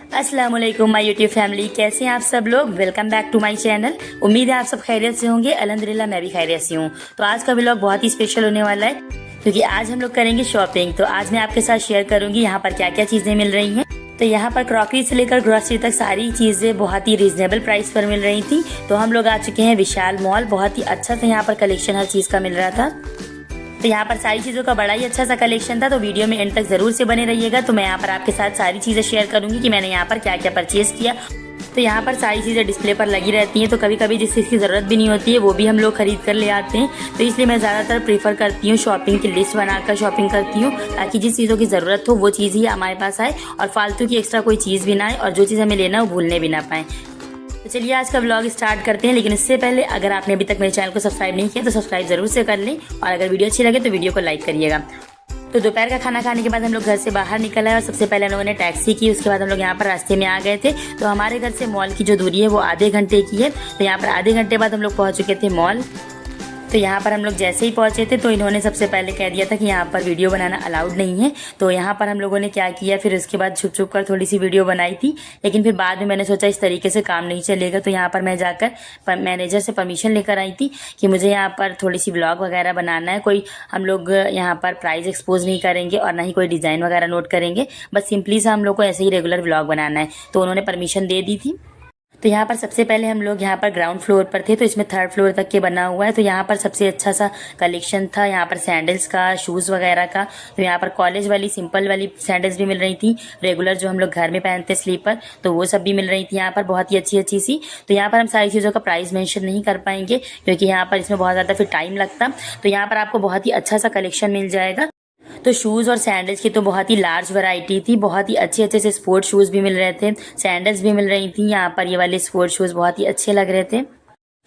अस्सलाम वालेकुम my YouTube family, कैसे हैं आप सब लोग। Welcome back to my channel. उम्मीद है आप सब खैरियत से होंगे। अल्हम्दुलिल्लाह मैं भी खैरियत से हूँ। तो आज का व्लॉग बहुत ही स्पेशल होने वाला है क्योंकि आज हम लोग करेंगे शॉपिंग। तो आज मैं आपके साथ शेयर करूंगी यहाँ पर क्या क्या चीजें मिल रही हैं। तो यहाँ पर क्रॉकरी से लेकर ग्रोसरी तक सारी चीजें बहुत ही रीजनेबल प्राइस पर मिल रही थी। तो हम लोग आ चुके हैं विशाल मॉल। बहुत ही अच्छा से यहाँ पर कलेक्शन हर चीज का मिल रहा था। तो यहाँ पर सारी चीज़ों का बड़ा ही अच्छा सा कलेक्शन था। तो वीडियो में एंड तक जरूर से बने रहिएगा। तो मैं यहाँ पर आपके साथ सारी चीज़ें शेयर करूंगी कि मैंने यहाँ पर क्या क्या परचेज किया। तो यहाँ पर सारी चीज़ें डिस्प्ले पर लगी रहती हैं। तो कभी कभी जिस चीज़ की ज़रूरत भी नहीं होती है वो भी हम लोग खरीद कर ले आते हैं। तो इसलिए मैं ज़्यादातर प्रीफर करती हूँ शॉपिंग की लिस्ट बनाकर शॉपिंग करती हूँ, ताकि जिस चीज़ों की ज़रूरत हो वो चीज़ ही हमारे पास आए और फालतू की एक्स्ट्रा कोई चीज़ भी ना आए और जो चीज़ हमें लेना हो भूलने भी ना पाए। तो चलिए आज का व्लॉग स्टार्ट करते हैं। लेकिन इससे पहले अगर आपने अभी तक मेरे चैनल को सब्सक्राइब नहीं किया तो सब्सक्राइब जरूर से कर लें और अगर वीडियो अच्छी लगे तो वीडियो को लाइक करिएगा। तो दोपहर का खाना खाने के बाद हम लोग घर से बाहर निकल आए और सबसे पहले हम लोगों ने टैक्सी की। उसके बाद हम लोग यहाँ पर रास्ते में आ गए थे। तो हमारे घर से मॉल की जो दूरी है वो आधे घंटे की है। तो यहाँ पर आधे घंटे बाद हम लोग पहुँच चुके थे मॉल। तो यहाँ पर हम लोग जैसे ही पहुंचे थे तो इन्होंने सबसे पहले कह दिया था कि यहाँ पर वीडियो बनाना अलाउड नहीं है। तो यहाँ पर हम लोगों ने क्या किया, फिर उसके बाद छुप छुप कर थोड़ी सी वीडियो बनाई थी। लेकिन फिर बाद में मैंने सोचा इस तरीके से काम नहीं चलेगा। तो यहाँ पर मैं जाकर मैनेजर से परमिशन लेकर आई थी कि मुझे यहाँ पर थोड़ी सी ब्लॉग वगैरह बनाना है। कोई हम लोग यहाँ पर प्राइस एक्सपोज नहीं करेंगे और ना ही कोई डिज़ाइन वगैरह नोट करेंगे, बस सिंपली सा हम लोग को ऐसे ही रेगुलर ब्लॉग बनाना है। तो उन्होंने परमिशन दे दी थी। तो यहाँ पर सबसे पहले हम लोग यहाँ पर ग्राउंड फ्लोर पर थे। तो इसमें थर्ड फ्लोर तक के बना हुआ है। तो यहाँ पर सबसे अच्छा सा कलेक्शन था यहाँ पर सैंडल्स का, शूज़ वगैरह का। तो यहाँ पर कॉलेज वाली सिंपल वाली सैंडल्स भी मिल रही थी, रेगुलर जो हम लोग घर में पहनते स्लीपर, तो वो सब भी मिल रही थी यहाँ पर बहुत ही अच्छी अच्छी सी। तो यहाँ पर हम सारी चीज़ों का प्राइस मेंशन नहीं कर पाएंगे क्योंकि यहाँ पर इसमें बहुत ज़्यादा फिर टाइम लगता। तो यहाँ पर आपको बहुत ही अच्छा सा कलेक्शन मिल जाएगा। तो शूज़ और सैंडल्स की तो बहुत ही लार्ज वैरायटी थी। बहुत ही अच्छे अच्छे से स्पोर्ट शूज़ भी मिल रहे थे, सैंडल्स भी मिल रही थी। यहाँ पर ये वाले स्पोर्ट शूज़ बहुत ही अच्छे लग रहे थे।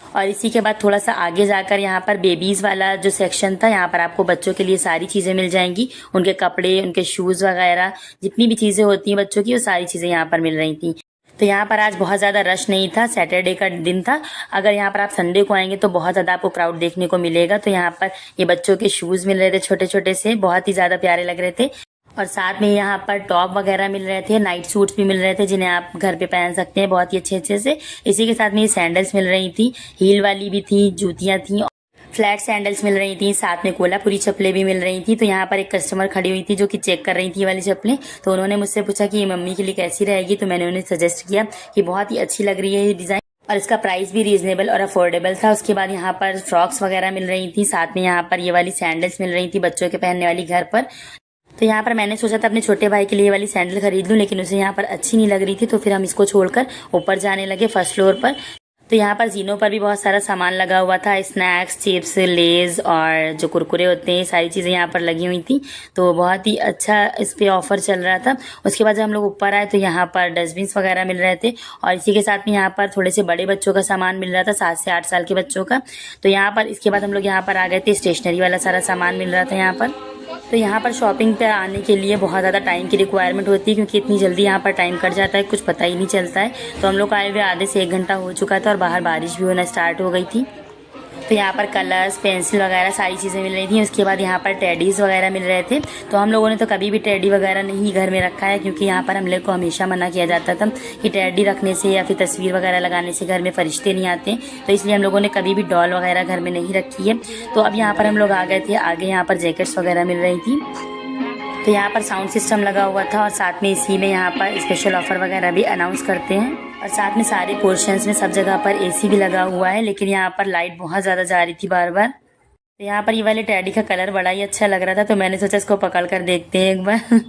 और इसी के बाद थोड़ा सा आगे जाकर यहाँ पर बेबीज वाला जो सेक्शन था, यहाँ पर आपको बच्चों के लिए सारी चीज़ें मिल जाएंगी। उनके कपड़े, उनके शूज़ वगैरह जितनी भी चीज़ें होती हैं बच्चों की, वो सारी चीज़ें यहाँ पर मिल रही थी। तो यहाँ पर आज बहुत ज़्यादा रश नहीं था, सैटरडे का दिन था। अगर यहाँ पर आप संडे को आएंगे तो बहुत ज़्यादा आपको क्राउड देखने को मिलेगा। तो यहाँ पर ये बच्चों के शूज़ मिल रहे थे छोटे छोटे से, बहुत ही ज़्यादा प्यारे लग रहे थे। और साथ में यहाँ पर टॉप वगैरह मिल रहे थे, नाइट सूट्स भी मिल रहे थे जिन्हें आप घर पे पहन सकते हैं बहुत ही अच्छे अच्छे से। इसी के साथ में ये सैंडल्स मिल रही थी, हील वाली भी थी, जूतियाँ थी, फ्लैट सैंडल्स मिल रही थी, साथ में कोल्हापुरी चप्पलें भी मिल रही थी। तो यहाँ पर एक कस्टमर खड़ी हुई थी जो कि चेक कर रही थी ये वाली चप्पलें। तो उन्होंने मुझसे पूछा कि ये मम्मी के लिए कैसी रहेगी। तो मैंने उन्हें सजेस्ट किया कि बहुत ही अच्छी लग रही है ये डिज़ाइन और इसका प्राइस भी रीजनेबल और अफोर्डेबल था। उसके बाद यहाँ पर फ्रॉक्स वगैरह मिल रही थी, साथ में यहाँ पर ये वाली सैंडल्स मिल रही थी बच्चों के पहनने वाली घर पर। तो यहाँ पर मैंने सोचा था अपने छोटे भाई के लिए वाली सैंडल खरीद लूँ, लेकिन उसे यहाँ पर अच्छी नहीं लग रही थी। तो फिर हम इसको छोड़कर ऊपर जाने लगे फर्स्ट फ्लोर पर। तो यहाँ पर जीनों पर भी बहुत सारा सामान लगा हुआ था, स्नैक्स, चिप्स, लेज और जो कुरकुरे होते हैं, सारी चीज़ें यहाँ पर लगी हुई थी। तो बहुत ही अच्छा इस पे ऑफर चल रहा था। उसके बाद जब हम लोग ऊपर आए तो यहाँ पर डस्टबिन वगैरह मिल रहे थे और इसी के साथ में यहाँ पर थोड़े से बड़े बच्चों का सामान मिल रहा था, 7 से 8 साल के बच्चों का। तो यहाँ पर इसके बाद हम लोग यहाँ पर आ गए थे, स्टेशनरी वाला सारा सामान मिल रहा था यहाँ पर। तो यहाँ पर शॉपिंग पे आने के लिए बहुत ज़्यादा टाइम की रिक्वायरमेंट होती है क्योंकि इतनी जल्दी यहाँ पर टाइम कट जाता है, कुछ पता ही नहीं चलता है। तो हम लोग आए हुए आधे से 1 घंटा हो चुका था और बाहर बारिश भी होना स्टार्ट हो गई थी। तो यहाँ पर कलर्स, पेंसिल वगैरह सारी चीज़ें मिल रही थी। उसके बाद यहाँ पर टेडीज़ वगैरह मिल रहे थे। तो हम लोगों ने तो कभी भी टेडी वगैरह नहीं घर में रखा है क्योंकि यहाँ पर हम लोग को हमेशा मना किया जाता था कि टेडी रखने से या फिर तस्वीर वगैरह लगाने से घर में फरिश्ते नहीं आते। तो इसलिए हम लोगों ने कभी भी डॉल वगैरह घर में नहीं रखी है। तो अब यहाँ पर हम लोग आ गए थे आगे, यहाँ पर जैकेट्स वगैरह मिल रही थी। तो यहाँ पर साउंड सिस्टम लगा हुआ था और साथ में इसी में यहाँ पर स्पेशल ऑफर वगैरह भी अनाउंस करते हैं। और साथ में सारे पोर्शंस में सब जगह पर एसी भी लगा हुआ है, लेकिन यहाँ पर लाइट बहुत ज़्यादा जा रही थी बार बार। तो यहाँ पर ये वाले टैडी का कलर बड़ा ही अच्छा लग रहा था, तो मैंने सोचा इसको पकड़ कर देखते हैं एक बार।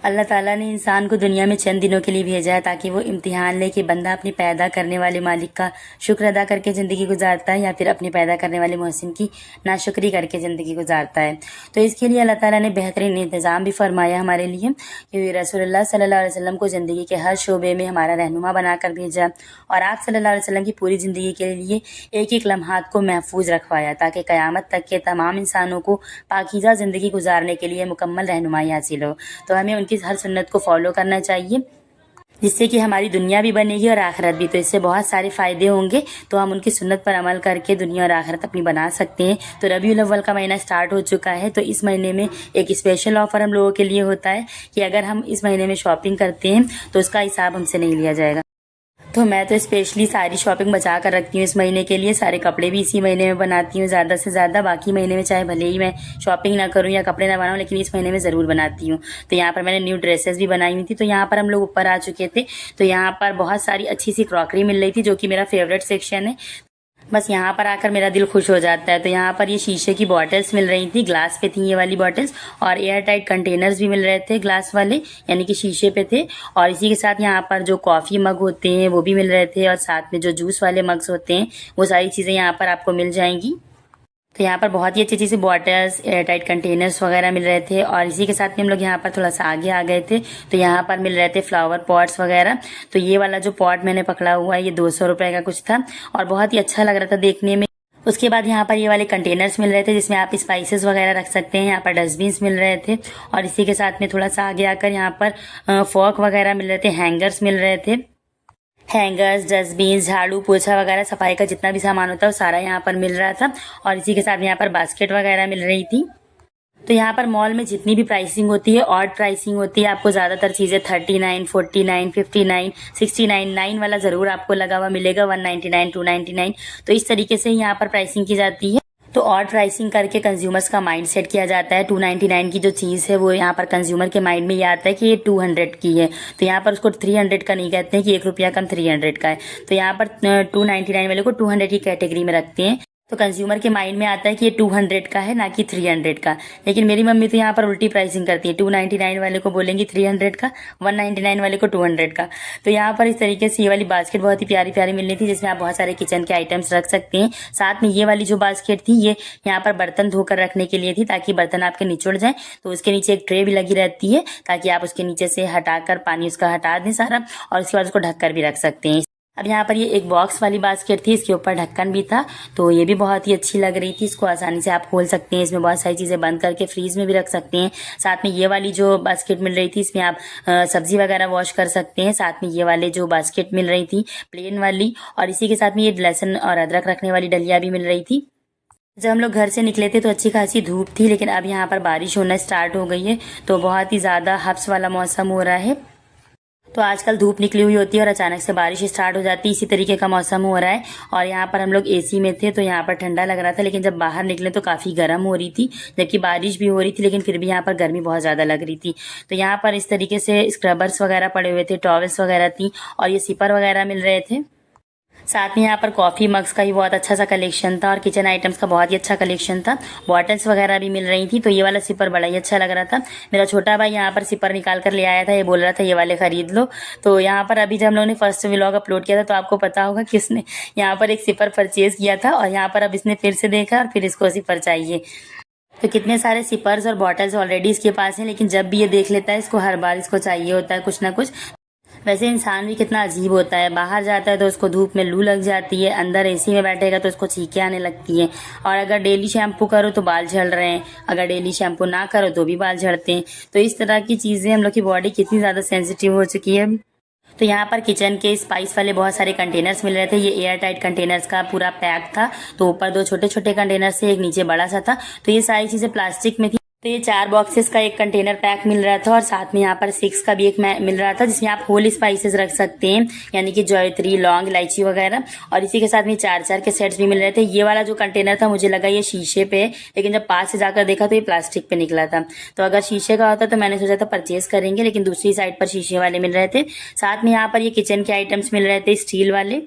अल्लाह ताला ने इंसान को दुनिया में चंद दिनों के लिए भेजा है ताकि वो इम्तिहान ले कि बंदा अपने पैदा करने वाले मालिक का शुक्र अदा करके ज़िंदगी गुजारता है या फिर अपने पैदा करने वाले मोहसिन की नाशुक्री करके ज़िंदगी गुजारता है। तो इसके लिए अल्लाह ताला ने बेहतरीन इंतज़ाम भी फरमाया हमारे लिए कि रसूलुल्लाह सल्लल्लाहु अलैहि वसल्लम को ज़िंदगी के हर शोबे में हमारा रहनुमा बनाकर भेजा और आप सल्लल्लाहु अलैहि वसल्लम की पूरी ज़िंदगी के लिए एक एक लम्हात को महफूज रखवाया ताकि क़यामत तक के तमाम इंसानों को पाकीज़ा ज़िंदगी गुजारने के लिए मुकम्मल रहनुमाई हासिल हो। तो हमें उनकी हर सुन्नत को फॉलो करना चाहिए। जिससे कि हमारी दुनिया भी बनेगी और आखिरत भी। तो इससे बहुत सारे फ़ायदे होंगे, तो हम उनकी सुन्नत पर अमल करके दुनिया और आखिरत अपनी बना सकते हैं। तो रबीउल अव्वल का महीना स्टार्ट हो चुका है, तो इस महीने में एक स्पेशल ऑफ़र हम लोगों के लिए होता है कि अगर हम इस महीने में शॉपिंग करते हैं तो उसका हिसाब हमसे नहीं लिया जाएगा। तो मैं तो स्पेशली सारी शॉपिंग बचा कर रखती हूँ इस महीने के लिए। सारे कपड़े भी इसी महीने में बनाती हूँ ज़्यादा से ज़्यादा। बाकी महीने में चाहे भले ही मैं शॉपिंग ना करूँ या कपड़े ना बनाऊँ, लेकिन इस महीने में ज़रूर बनाती हूँ। तो यहाँ पर मैंने न्यू ड्रेसेस भी बनाई हुई थी। तो यहाँ पर हम लोग ऊपर आ चुके थे, तो यहाँ पर बहुत सारी अच्छी सी क्रॉकरी मिल रही थी, जो कि मेरा फेवरेट सेक्शन है। बस यहाँ पर आकर मेरा दिल खुश हो जाता है। तो यहाँ पर ये शीशे की बॉटल्स मिल रही थी, ग्लास पे थी ये वाली बॉटल्स, और एयर टाइट कंटेनर्स भी मिल रहे थे ग्लास वाले, यानी कि शीशे पे थे। और इसी के साथ यहाँ पर जो कॉफ़ी मग होते हैं वो भी मिल रहे थे, और साथ में जो जूस वाले मग्स होते हैं वो सारी चीज़ें यहाँ पर आपको मिल जाएंगी। तो यहाँ पर बहुत ही अच्छी अच्छी सी बॉटल्स, एयर टाइट कंटेनर्स वगैरह मिल रहे थे। और इसी के साथ में हम लोग यहाँ पर थोड़ा सा आगे आ गए थे, तो यहाँ पर मिल रहे थे फ्लावर पॉट्स वगैरह। तो ये वाला जो पॉट मैंने पकड़ा हुआ है ये 200 रुपये का कुछ था, और बहुत ही अच्छा लग रहा था देखने में। उसके बाद यहाँ पर ये वाले कंटेनर्स मिल रहे थे जिसमें आप स्पाइसेस वगैरह रख सकते हैं। यहाँ पर डस्टबिन्स मिल रहे थे, और इसी के साथ में थोड़ा सा आगे आकर यहाँ पर फॉक वगैरह मिल रहे थे, हैंगर्स मिल रहे थे। हैंगर्स, डस्टबिन, झाड़ू पोछा वगैरह सफाई का जितना भी सामान होता है वो सारा यहाँ पर मिल रहा था। और इसी के साथ यहाँ पर बास्केट वगैरह मिल रही थी। तो यहाँ पर मॉल में जितनी भी प्राइसिंग होती है, ऑड प्राइसिंग होती है, आपको ज़्यादातर चीज़ें 39, 49, 59, 69, 9 वाला ज़रूर आपको लगा हुआ मिलेगा, 199, 299। तो इस तरीके से यहाँ पर प्राइसिंग की जाती है। तो ऑड प्राइसिंग करके कंज्यूमर्स का माइंड सेट किया जाता है। 299 की जो चीज़ है वो यहाँ पर कंज्यूमर के माइंड में ये आता है कि ये 200 की है, तो यहाँ पर उसको 300 का नहीं कहते हैं कि 1 रुपया कम 300 का है। तो यहाँ पर 299 वाले को 200 की कैटेगरी में रखते हैं। तो कंज्यूमर के माइंड में आता है कि ये 200 का है, ना कि 300 का। लेकिन मेरी मम्मी तो यहाँ पर उल्टी प्राइसिंग करती है, 299 वाले को बोलेंगी 300 का, 199 वाले को 200 का। तो यहाँ पर इस तरीके से ये वाली बास्केट बहुत ही प्यारी प्यारी मिल रही थी, जिसमें आप बहुत सारे किचन के आइटम्स रख सकते हैं। साथ में ये वाली जो बास्केट थी ये यहाँ पर बर्तन धोकर रखने के लिए थी, ताकि बर्तन आपके निचुड़ जाए। तो उसके नीचे एक ट्रे भी लगी रहती है, ताकि आप उसके नीचे से हटाकर पानी उसका हटा दें सारा, और उसके बाद उसको ढककर भी रख सकते हैं। अब यहाँ पर ये एक बॉक्स वाली बास्केट थी, इसके ऊपर ढक्कन भी था, तो ये भी बहुत ही अच्छी लग रही थी। इसको आसानी से आप खोल सकते हैं, इसमें बहुत सारी चीज़ें बंद करके फ्रीज में भी रख सकते हैं। साथ में ये वाली जो बास्केट मिल रही थी इसमें आप सब्जी वगैरह वॉश कर सकते हैं। साथ में ये वाले जो बास्केट मिल रही थी प्लेन वाली, और इसी के साथ में ये लहसुन और अदरक रखने वाली डलिया भी मिल रही थी। जब हम लोग घर से निकले थे तो अच्छी खासी धूप थी, लेकिन अब यहाँ पर बारिश होना स्टार्ट हो गई है, तो बहुत ही ज़्यादा हब्स वाला मौसम हो रहा है। तो आजकल धूप निकली हुई होती है और अचानक से बारिश स्टार्ट हो जाती है, इसी तरीके का मौसम हो रहा है। और यहाँ पर हम लोग एसी में थे, तो यहाँ पर ठंडा लग रहा था, लेकिन जब बाहर निकले तो काफ़ी गर्म हो रही थी, जबकि बारिश भी हो रही थी, लेकिन फिर भी यहाँ पर गर्मी बहुत ज़्यादा लग रही थी। तो यहाँ पर इस तरीके से स्क्रबर्स वगैरह पड़े हुए थे, टॉवल्स वगैरह थी, और ये सिपर वगैरह मिल रहे थे। साथ में यहाँ पर कॉफ़ी मग्स का भी बहुत अच्छा सा कलेक्शन था, और किचन आइटम्स का बहुत ही अच्छा कलेक्शन था। बॉटल्स वगैरह भी मिल रही थी। तो ये वाला सिपर बड़ा ही अच्छा लग रहा था। मेरा छोटा भाई यहाँ पर सिपर निकाल कर ले आया था, ये बोल रहा था ये वाले खरीद लो। तो यहाँ पर अभी जब हम लोगों ने फर्स्ट व्लॉग अपलोड किया था तो आपको पता होगा कि उसने यहाँ पर एक सिपर परचेज किया था, और यहाँ पर अब इसने फिर से देखा और फिर इसको सिपर चाहिए। तो कितने सारे सिपर्स और बॉटल्स ऑलरेडी इसके पास हैं, लेकिन जब भी ये देख लेता है इसको हर बार इसको चाहिए होता है कुछ ना कुछ। वैसे इंसान भी कितना अजीब होता है, बाहर जाता है तो उसको धूप में लू लग जाती है, अंदर एसी में बैठेगा तो उसको छींकें आने लगती हैं, और अगर डेली शैम्पू करो तो बाल झड़ रहे हैं, अगर डेली शैम्पू ना करो तो भी बाल झड़ते हैं। तो इस तरह की चीज़ें, हम लोग की बॉडी कितनी ज़्यादा सेंसिटिव हो चुकी है। तो यहाँ पर किचन के स्पाइस वाले बहुत सारे कंटेनर्स मिल रहे थे। ये एयर टाइट कंटेनर्स का पूरा पैक था, तो ऊपर 2 छोटे छोटे कंटेनर्स थे, एक नीचे बड़ा सा था। तो ये सारी चीज़ें प्लास्टिक में थी। तो ये 4 बॉक्सेस का एक कंटेनर पैक मिल रहा था, और साथ में यहाँ पर 6 का भी एक मिल रहा था, जिसमें आप होल स्पाइसेस रख सकते हैं, यानी कि जॉयत्री, लौंग, इलायची वगैरह। और इसी के साथ में 4-4 के सेट्स भी मिल रहे थे। ये वाला जो कंटेनर था मुझे लगा ये शीशे पे, लेकिन जब पास से जाकर देखा तो ये प्लास्टिक पे निकला था। तो अगर शीशे का होता तो मैंने सोचा था परचेज करेंगे, लेकिन दूसरी साइड पर शीशे वाले मिल रहे थे। साथ में यहाँ पर ये किचन के आइटम्स मिल रहे थे, स्टील वाले,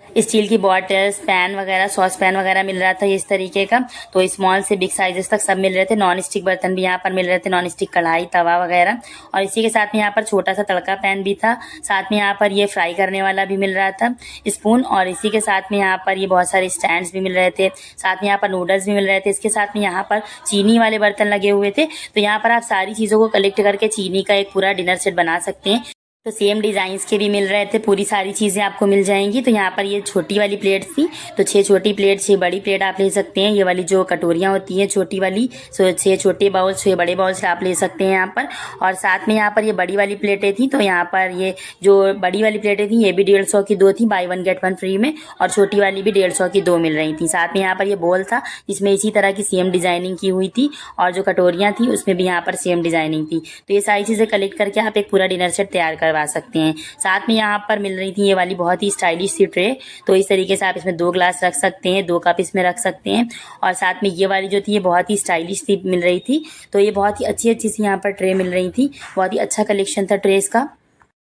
स्टील की बॉटल्स, पैन वगैरह, सॉस पैन वगैरह मिल रहा था इस तरीके का। तो स्मॉल से बिग साइजेस तक सब मिल रहे थे। नॉन स्टिक बर्तन भी यहाँ पर मिल रहे थे, नॉन स्टिक कढ़ाई, तवा वगैरह। और इसी के साथ में यहाँ पर छोटा सा तड़का पैन भी था। साथ में यहाँ पर ये फ्राई करने वाला भी मिल रहा था, स्पून। और इसी के साथ में यहाँ पर ये बहुत सारे स्टैंड्स भी मिल रहे थे। साथ में यहाँ पर नूडल्स भी मिल रहे थे। इसके साथ में यहाँ पर चीनी वाले बर्तन लगे हुए थे। तो यहाँ पर आप सारी चीज़ों को कलेक्ट करके चीनी का एक पूरा डिनर सेट बना सकते हैं। तो सेम डिजाइन्स के भी मिल रहे थे, पूरी सारी चीजें आपको मिल जाएंगी। तो यहाँ पर ये छोटी वाली प्लेट थी, तो 6 छोटी प्लेट 6 बड़ी प्लेट आप ले सकते हैं। ये वाली जो कटोरियाँ होती हैं छोटी वाली, 6 छोटे बाउल 6 बड़े बाउल से आप ले सकते हैं यहाँ पर। और साथ में यहाँ पर ये बड़ी वाली प्लेटें थी, तो यहाँ पर ये जो बड़ी वाली प्लेटें थी ये भी 150 की 2 थी, बाई 1 गेट 1 फ्री में। और छोटी वाली भी 150 की 2 मिल रही थी। साथ में यहाँ पर ये बोल था जिसमें इसी तरह की सेम डिजाइनिंग की हुई थी, और जो कटोरियाँ थी उसमें भी यहाँ पर सेम डिजाइनिंग थी। तो ये सारी चीजें कलेक्ट करके आप एक पूरा डिनर सेट तैयार करवा सकते हैं। साथ में यहाँ पर मिल रही थी ये वाली बहुत ही स्टाइलिश सी ट्रे, तो इस तरीके से आप इसमें 2 ग्लास रख सकते हैं, 2 कप इसमें रख सकते हैं। और साथ में ये वाली जो थी ये बहुत ही स्टाइलिश सी मिल रही थी, तो ये बहुत ही अच्छी अच्छी सी यहाँ पर ट्रे मिल रही थी। बहुत ही अच्छा कलेक्शन था ट्रेस का।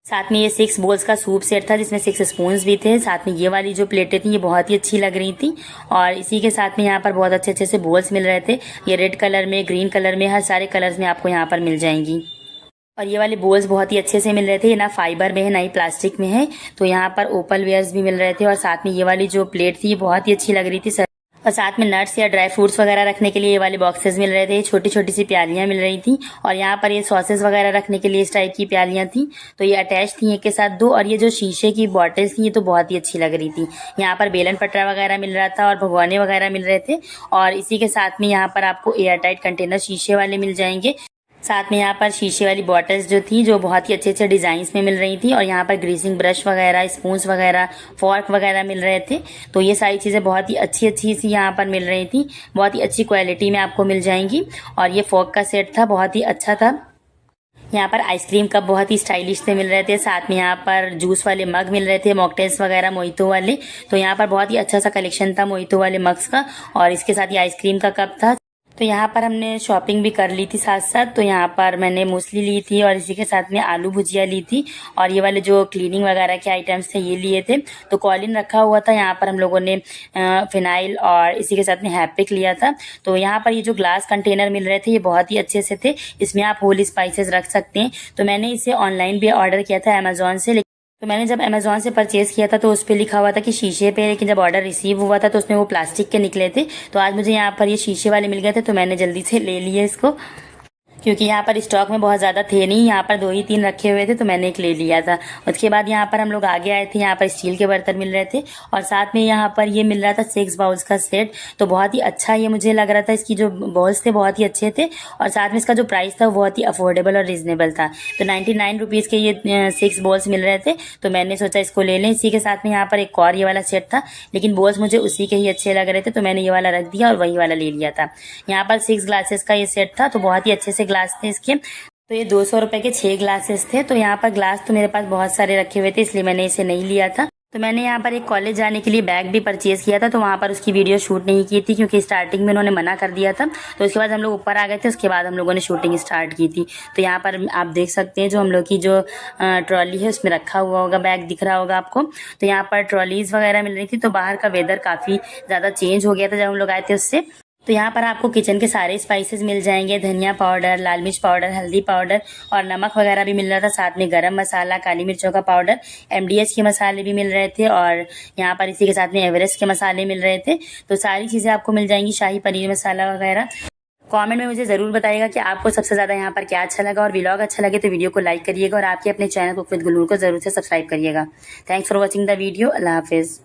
साथ में ये 6 बोल्स का सूप सेट था जिसमें 6 स्पून्स भी थे। साथ में ये वाली जो प्लेटें थी ये बहुत ही अच्छी लग रही थी, और इसी के साथ में यहाँ पर बहुत अच्छे अच्छे से बोल्स मिल रहे थे। ये रेड कलर में, ग्रीन कलर में, हर सारे कलर्स में आपको यहाँ पर मिल जाएंगी। और ये वाले बोल्स बहुत ही अच्छे से मिल रहे थे, ना फाइबर में है ना ही प्लास्टिक में है। तो यहाँ पर ओपल वेयर्स भी मिल रहे थे। और साथ में ये वाली जो प्लेट थी ये बहुत ही अच्छी लग रही थी। और साथ में नट्स या ड्राई फ्रूट्स वगैरह रखने के लिए ये वाले बॉक्सेस मिल रहे थे, छोटी छोटी सी प्यालियां मिल रही थी। और यहाँ पर ये सॉसेस वगैरह रखने के लिए इस टाइप की प्यालियां थी, तो ये अटैच थी एक के साथ 2। और ये जो शीशे की बॉटल्स थी ये तो बहुत ही अच्छी लग रही थी। यहाँ पर बेलन पटरा वगैरह मिल रहा था और भगोने वगैरह मिल रहे थे। और इसी के साथ में यहाँ पर आपको एयर टाइट कंटेनर शीशे वाले मिल जाएंगे। साथ में यहाँ पर शीशे वाली बॉटल्स जो थी जो बहुत ही अच्छे अच्छे डिजाइन्स में मिल रही थी। और यहाँ पर ग्रीसिंग ब्रश वगैरह, स्पून्स वगैरह, फॉर्क वगैरह मिल रहे थे। तो ये सारी चीज़ें बहुत ही अच्छी अच्छी सी यहाँ पर मिल रही थी, बहुत ही अच्छी क्वालिटी में आपको मिल जाएंगी। और ये फॉर्क का सेट था, बहुत ही अच्छा था। यहाँ पर आइसक्रीम कप बहुत ही स्टाइलिश से मिल रहे थे। साथ में यहाँ पर जूस वाले मग मिल रहे थे, मॉकटेल्स वगैरह मोहितो वाले। तो यहाँ पर बहुत ही अच्छा सा कलेक्शन था मोहितो वाले मग्स का, और इसके साथ ही आइसक्रीम का कप था। तो यहाँ पर हमने शॉपिंग भी कर ली थी साथ साथ। तो यहाँ पर मैंने मूसली ली थी और इसी के साथ में आलू भुजिया ली थी, और ये वाले जो क्लीनिंग वगैरह के आइटम्स थे ये लिए थे। तो कॉलिन रखा हुआ था, यहाँ पर हम लोगों ने फिनाइल और इसी के साथ में हैपिक लिया था। तो यहाँ पर ये जो ग्लास कंटेनर मिल रहे थे ये बहुत ही अच्छे से थे, इसमें आप होल स्पाइसेस रख सकते हैं। तो मैंने इसे ऑनलाइन भी ऑर्डर किया था अमेजोन से। तो मैंने जब अमेजोन से परचेज किया था तो उस पर लिखा हुआ था कि शीशे पे, लेकिन जब ऑर्डर रिसीव हुआ था तो उसमें वो प्लास्टिक के निकले थे। तो आज मुझे यहाँ पर ये शीशे वाले मिल गए थे, तो मैंने जल्दी से ले लिए इसको, क्योंकि यहाँ पर स्टॉक में बहुत ज़्यादा थे नहीं, यहाँ पर 2 ही 3 रखे हुए थे, तो मैंने एक ले लिया था। उसके बाद यहाँ पर हम लोग आगे आए थे, यहाँ पर स्टील के बर्तन मिल रहे थे, और साथ में यहाँ पर ये मिल रहा था 6 बाउल्स का सेट। तो बहुत ही अच्छा ये मुझे लग रहा था, इसकी जो बाउल्स थे बहुत ही अच्छे थे, और साथ में इसका जो प्राइस था वो बहुत ही अफोर्डेबल और रीजनेबल था। तो 99 रुपीज़ के ये 6 बाउल्स मिल रहे थे, तो मैंने सोचा इसको ले लें। इसी के साथ में यहाँ पर एक और ये वाला सेट था, लेकिन बाउल्स मुझे उसी के ही अच्छे लग रहे थे, तो मैंने ये वाला रख दिया और वही वाला ले लिया था। यहाँ पर 6 ग्लासेस का ये सेट था, तो बहुत ही अच्छे से ग्लास थे इसके। तो ये 200 रुपए के 6 ग्लासेस थे। तो यहाँ पर ग्लास तो मेरे पास बहुत सारे रखे हुए थे, इसलिए मैंने इसे नहीं लिया था। तो मैंने यहाँ पर एक कॉलेज जाने के लिए बैग भी परचेज किया था, तो वहाँ पर उसकी वीडियो शूट नहीं की थी क्योंकि स्टार्टिंग में उन्होंने मना कर दिया था। तो उसके बाद हम लोग ऊपर आ गए थे, उसके बाद हम लोगों ने शूटिंग स्टार्ट की थी। तो यहाँ पर आप देख सकते हैं जो हम लोग की जो ट्रॉली है उसमें रखा हुआ होगा बैग, दिख रहा होगा आपको। तो यहाँ पर ट्रॉलीज वगैरह मिल रही थी। तो बाहर का वेदर काफ़ी ज़्यादा चेंज हो गया था जब हम लोग आए थे उससे। तो यहाँ पर आपको किचन के सारे स्पाइसेस मिल जाएंगे, धनिया पाउडर, लाल मिर्च पाउडर, हल्दी पाउडर और नमक वगैरह भी मिल रहा था। साथ में गरम मसाला, काली मिर्चों का पाउडर, MDH के मसाले भी मिल रहे थे, और यहाँ पर इसी के साथ में एवरेस्ट के मसाले मिल रहे थे। तो सारी चीज़ें आपको मिल जाएंगी, शाही पनीर मसाला वगैरह। कमेंट में मुझे ज़रूर बताइएगा कि आपको सबसे ज़्यादा यहाँ पर क्या अच्छा लगा, और व्लॉग अच्छा लगे तो वीडियो को लाइक करिएगा, और आपके अपने चैनल कुक विद गुलनूर को ज़रूर से सब्सक्राइब करिएगा। Thanks for watching the video. अल्लाह हाफिज़।